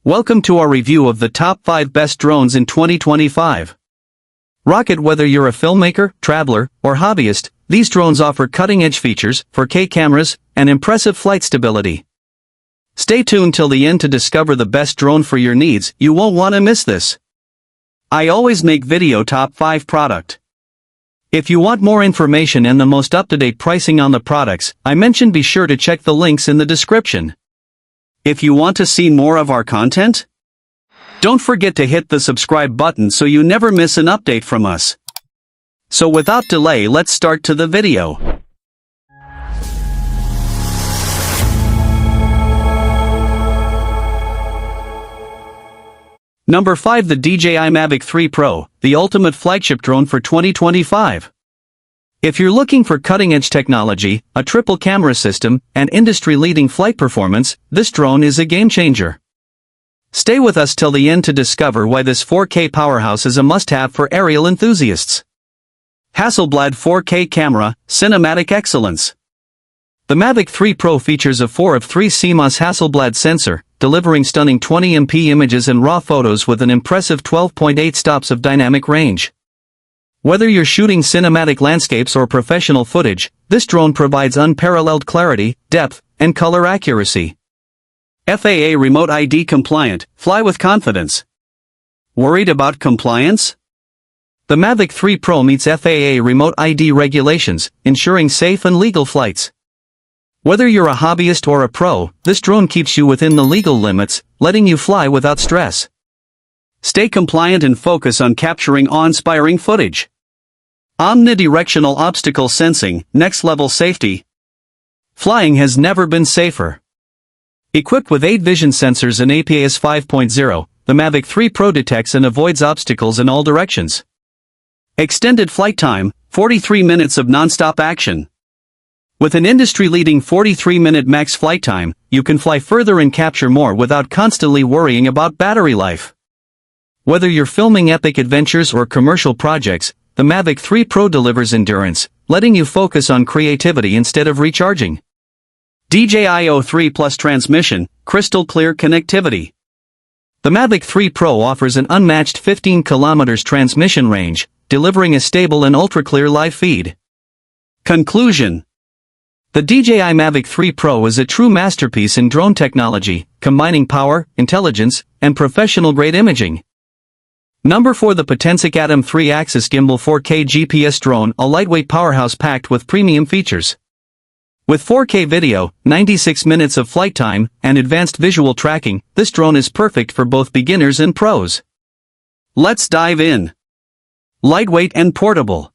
Welcome to our review of the top 5 best drones in 2025. Rocket. Whether you're a filmmaker, traveler, or hobbyist, these drones offer cutting-edge features, 4K cameras, and impressive flight stability. Stay tuned till the end to discover the best drone for your needs. You won't want to miss this. I always make video top 5 product. If you want more information and the most up-to-date pricing on the products I mentioned, be sure to check the links in the description. If you want to see more of our content, don't forget to hit the subscribe button so you never miss an update from us. So without delay, let's start to the video. Number 5. The DJI Mavic 3 Pro, the ultimate flagship drone for 2025. If you're looking for cutting-edge technology, a triple camera system, and industry-leading flight performance, this drone is a game-changer. Stay with us till the end to discover why this 4K powerhouse is a must-have for aerial enthusiasts. Hasselblad 4K camera, cinematic excellence. The Mavic 3 Pro features a 4 of 3 CMOS Hasselblad sensor, delivering stunning 20MP images and raw photos with an impressive 12.8 stops of dynamic range. Whether you're shooting cinematic landscapes or professional footage, this drone provides unparalleled clarity, depth, and color accuracy. FAA Remote ID compliant, fly with confidence. Worried about compliance? The Mavic 3 Pro meets FAA Remote ID regulations, ensuring safe and legal flights. Whether you're a hobbyist or a pro, this drone keeps you within the legal limits, letting you fly without stress. Stay compliant and focus on capturing awe-inspiring footage. Omnidirectional obstacle sensing, next-level safety. Flying has never been safer. Equipped with 8 vision sensors and APS 5.0, the Mavic 3 Pro detects and avoids obstacles in all directions. Extended flight time, 43 minutes of non-stop action. With an industry-leading 43-minute max flight time, you can fly further and capture more without constantly worrying about battery life. Whether you're filming epic adventures or commercial projects, the Mavic 3 Pro delivers endurance, letting you focus on creativity instead of recharging. DJI O3 Plus transmission, crystal clear connectivity. The Mavic 3 Pro offers an unmatched 15 km transmission range, delivering a stable and ultra-clear live feed. Conclusion. The DJI Mavic 3 Pro is a true masterpiece in drone technology, combining power, intelligence, and professional-grade imaging. Number 4. The Potensic Atom 3-axis Gimbal 4K GPS drone, a lightweight powerhouse packed with premium features. With 4K video, 96 minutes of flight time, and advanced visual tracking, this drone is perfect for both beginners and pros. Let's dive in. Lightweight and portable.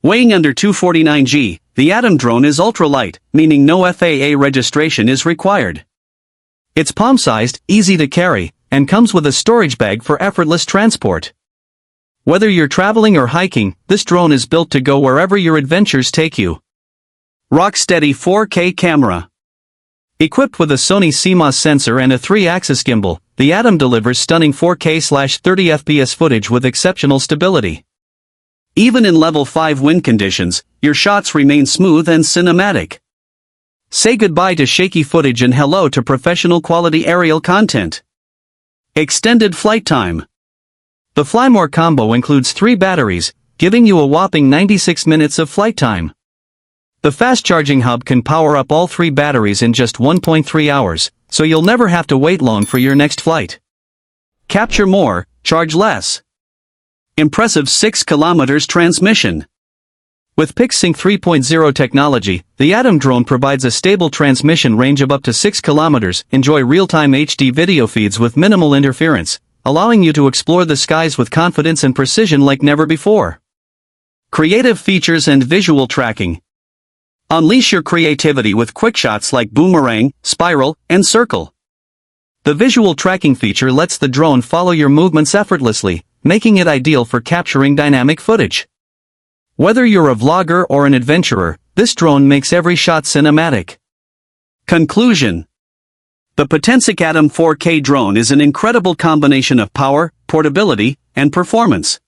Weighing under 249 g, the Atom drone is ultra-light, meaning no FAA registration is required. It's palm-sized, easy to carry, and comes with a storage bag for effortless transport. Whether you're traveling or hiking, this drone is built to go wherever your adventures take you. Rock-steady 4K camera. Equipped with a Sony CMOS sensor and a 3-axis gimbal, the Atom delivers stunning 4K/30 FPS footage with exceptional stability. Even in level 5 wind conditions, your shots remain smooth and cinematic. Say goodbye to shaky footage and hello to professional quality aerial content. Extended flight time. The Fly More combo includes 3 batteries, giving you a whopping 96 minutes of flight time. The fast charging hub can power up all 3 batteries in just 1.3 hours, so you'll never have to wait long for your next flight. Capture more, charge less. Impressive 6 km transmission. With PixSync 3.0 technology, the Atom drone provides a stable transmission range of up to 6 km. Enjoy real-time HD video feeds with minimal interference, allowing you to explore the skies with confidence and precision like never before. Creative features and visual tracking. Unleash your creativity with quick shots like boomerang, spiral, and circle. The visual tracking feature lets the drone follow your movements effortlessly, making it ideal for capturing dynamic footage. Whether you're a vlogger or an adventurer, this drone makes every shot cinematic. Conclusion. The Potensic Atom 4K drone is an incredible combination of power, portability, and performance.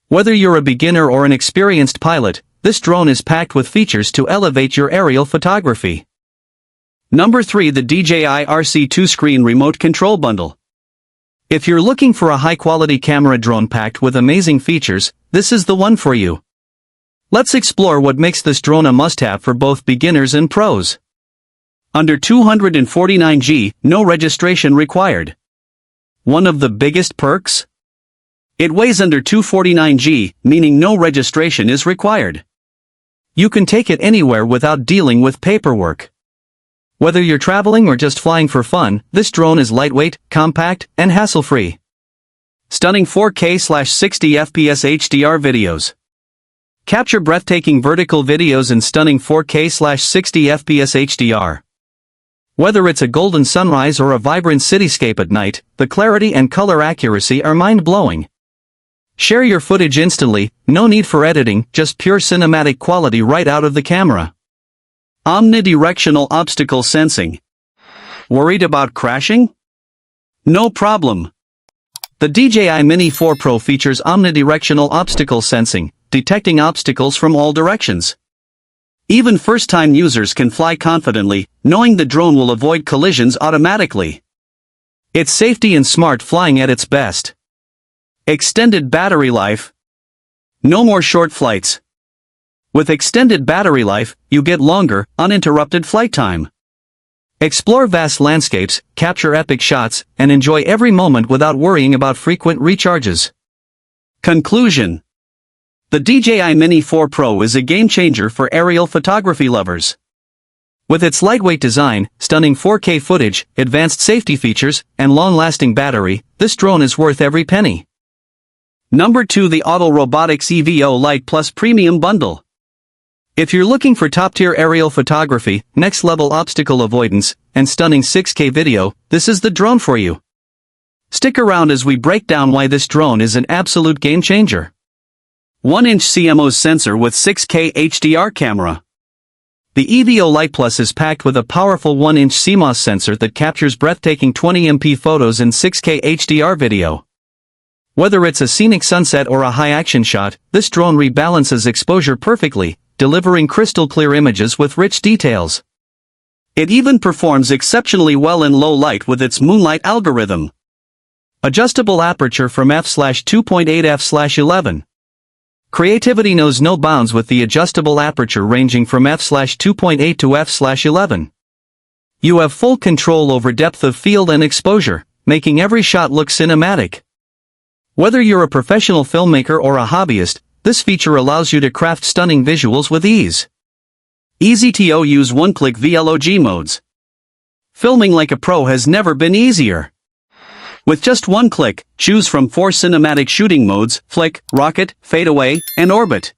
Whether you're a beginner or an experienced pilot, this drone is packed with features to elevate your aerial photography. Number 3. The DJI RC 2-screen remote control bundle. If you're looking for a high-quality camera drone packed with amazing features, this is the one for you. Let's explore what makes this drone a must-have for both beginners and pros. Under 249G, no registration required. One of the biggest perks? It weighs under 249G, meaning no registration is required. You can take it anywhere without dealing with paperwork. Whether you're traveling or just flying for fun, this drone is lightweight, compact, and hassle-free. Stunning 4K/60 FPS HDR videos. Capture breathtaking vertical videos in stunning 4K/60 FPS HDR. Whether it's a golden sunrise or a vibrant cityscape at night, the clarity and color accuracy are mind-blowing. Share your footage instantly, no need for editing, just pure cinematic quality right out of the camera. Omnidirectional obstacle sensing. Worried about crashing? No problem. The DJI Mini 4 Pro features omnidirectional obstacle sensing, detecting obstacles from all directions. Even first-time users can fly confidently, knowing the drone will avoid collisions automatically. It's safety and smart flying at its best. Extended battery life. No more short flights. With extended battery life, you get longer, uninterrupted flight time. Explore vast landscapes, capture epic shots, and enjoy every moment without worrying about frequent recharges. Conclusion. The DJI Mini 4 Pro is a game-changer for aerial photography lovers. With its lightweight design, stunning 4K footage, advanced safety features, and long-lasting battery, this drone is worth every penny. Number 2. The Autel Robotics EVO Lite Plus Premium Bundle. If you're looking for top-tier aerial photography, next-level obstacle avoidance, and stunning 6K video, this is the drone for you. Stick around as we break down why this drone is an absolute game-changer. 1-inch CMOS sensor with 6K HDR camera. The EVO Lite Plus is packed with a powerful 1-inch CMOS sensor that captures breathtaking 20MP photos and 6K HDR video. Whether it's a scenic sunset or a high-action shot, this drone rebalances exposure perfectly, delivering crystal-clear images with rich details. It even performs exceptionally well in low light with its moonlight algorithm. Adjustable aperture from f/2.8 f/11. Creativity knows no bounds with the adjustable aperture ranging from f/2.8 to f/11. You have full control over depth of field and exposure, making every shot look cinematic. Whether you're a professional filmmaker or a hobbyist, this feature allows you to craft stunning visuals with ease. Easy to use one-click vlog modes. Filming like a pro has never been easier. With just one click, choose from 4 cinematic shooting modes: flick, rocket, fadeaway, and orbit.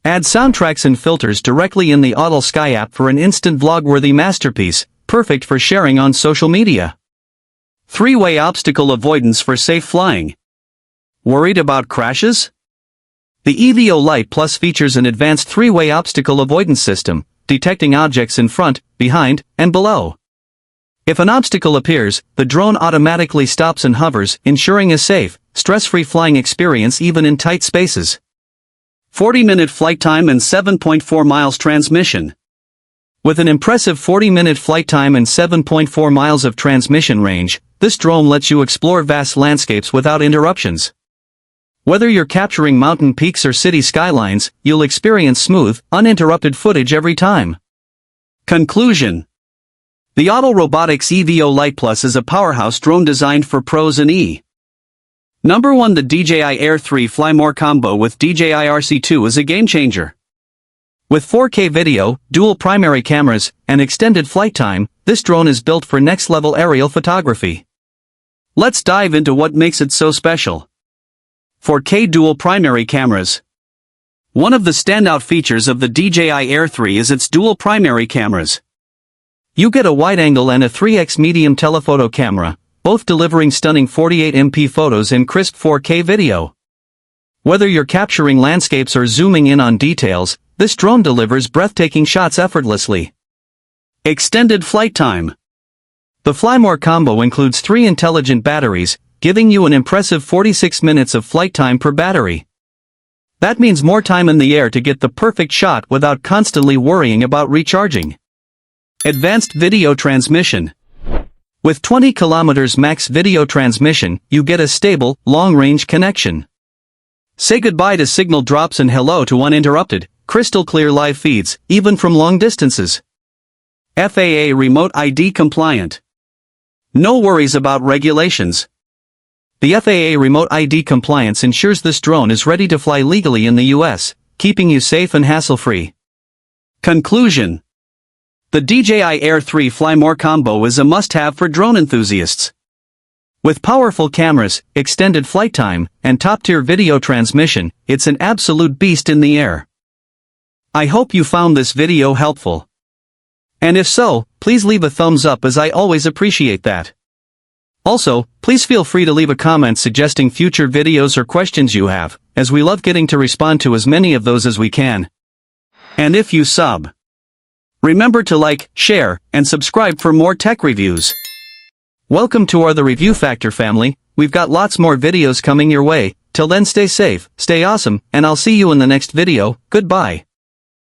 Add soundtracks and filters directly in the Autel Sky app for an instant vlog-worthy masterpiece, perfect for sharing on social media. 3-way obstacle avoidance for safe flying. Worried about crashes? The EVO Lite Plus features an advanced 3-way obstacle avoidance system, detecting objects in front, behind, and below. If an obstacle appears, the drone automatically stops and hovers, ensuring a safe, stress-free flying experience even in tight spaces. 40-minute flight time and 7.4 miles transmission. With an impressive 40-minute flight time and 7.4 miles of transmission range, this drone lets you explore vast landscapes without interruptions. Whether you're capturing mountain peaks or city skylines, you'll experience smooth, uninterrupted footage every time. Conclusion. The Autel Robotics EVO Lite Plus is a powerhouse drone designed for pros and Number 1. The DJI Air 3 Fly More combo with DJI RC 2 is a game-changer. With 4K video, dual primary cameras, and extended flight time, this drone is built for next-level aerial photography. Let's dive into what makes it so special. 4K dual primary cameras. One of the standout features of the DJI Air 3 is its dual primary cameras. You get a wide-angle and a 3x medium telephoto camera, both delivering stunning 48MP photos and crisp 4K video. Whether you're capturing landscapes or zooming in on details, this drone delivers breathtaking shots effortlessly. Extended flight time. The Fly More combo includes 3 intelligent batteries, giving you an impressive 46 minutes of flight time per battery. That means more time in the air to get the perfect shot without constantly worrying about recharging. Advanced video transmission. With 20 kilometers max video transmission, you get a stable, long-range connection. Say goodbye to signal drops and hello to uninterrupted, crystal clear live feeds, even from long distances. FAA Remote ID compliant. No worries about regulations. The FAA Remote ID compliance ensures this drone is ready to fly legally in the US, keeping you safe and hassle-free. Conclusion. The DJI Air 3 Fly More combo is a must-have for drone enthusiasts. With powerful cameras, extended flight time, and top-tier video transmission, it's an absolute beast in the air. I hope you found this video helpful. And if so, please leave a thumbs up as I always appreciate that. Also, please feel free to leave a comment suggesting future videos or questions you have, as we love getting to respond to as many of those as we can. And if you sub, remember to like, share, and subscribe for more tech reviews. Welcome to our The Review Factor family. We've got lots more videos coming your way. Till then, stay safe, stay awesome, and I'll see you in the next video. Goodbye.